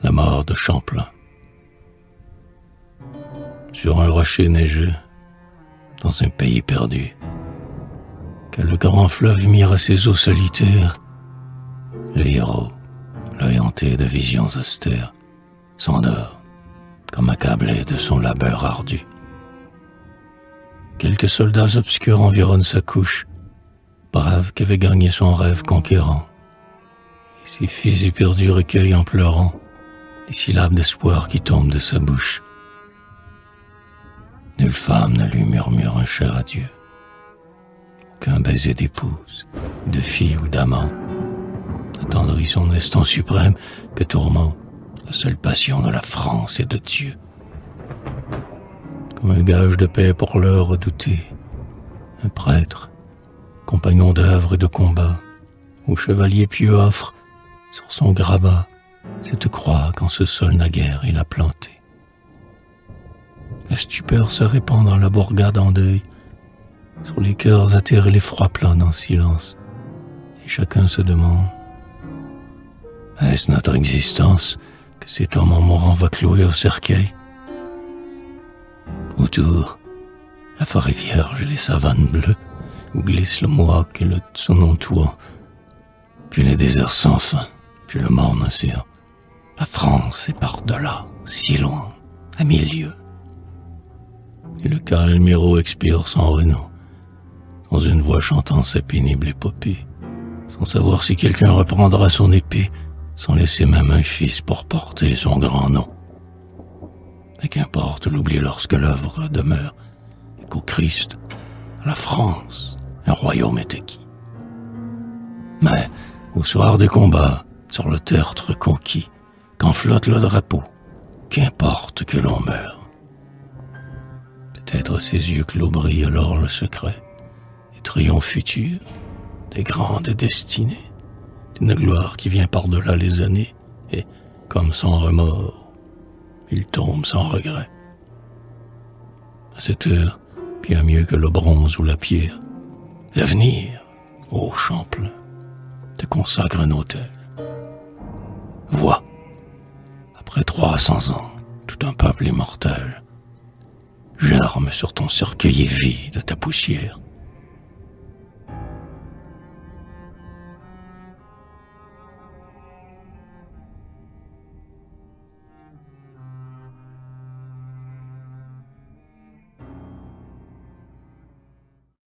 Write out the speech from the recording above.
la mort de Champlain. Sur un rocher neigeux, dans un pays perdu, que le grand fleuve mire à ses eaux solitaires, le héros, l'œil hanté de visions austères, s'endort, comme accablé de son labeur ardu. Quelques soldats obscurs environnent sa couche, braves qu'avait gagné son rêve conquérant. Et ses fils éperdus recueillent en pleurant les syllabes d'espoir qui tombent de sa bouche. Nulle femme ne lui murmure un cher adieu. Aucun baiser d'épouse, de fille ou d'amant n'attendrit son instant suprême que tourmente la seule passion de la France et de Dieu. Comme un gage de paix pour l'heure redoutée, un prêtre, compagnon d'œuvre et de combat, au chevalier pieux offre, sur son grabat, cette croix qu'en ce sol naguère il a plantée. La stupeur se répand dans la bourgade en deuil, sur les cœurs atterrés l'effroi plane en silence, et chacun se demande: est-ce notre existence que cet homme en mourant va clouer au cercueil? Autour, la forêt vierge et les savanes bleues, où glisse le Mohawk et le Tsonontois, puis les déserts sans fin, puis le morne océan. La France est par-delà, si loin, à 1000 lieues. Et le calme héros expire sans renom, dans une voix chantant sa pénible épopée, sans savoir si quelqu'un reprendra son épée, sans laisser même un fils pour porter son grand nom. Mais qu'importe l'oubli lorsque l'œuvre demeure, et qu'au Christ, à la France, un royaume est acquis. Mais, au soir des combats, sur le tertre conquis, quand flotte le drapeau, qu'importe que l'on meure. Peut-être à ses yeux clos brille alors le secret, et triomphe futur, des grandes destinées, d'une gloire qui vient par-delà les années, et, comme sans remords, il tombe sans regret. À cette heure, bien mieux que le bronze ou la pierre, l'avenir, ô Champlain, te consacre un autel. Vois, après 300 ans, tout un peuple immortel germe sur ton cercueil et vide ta poussière.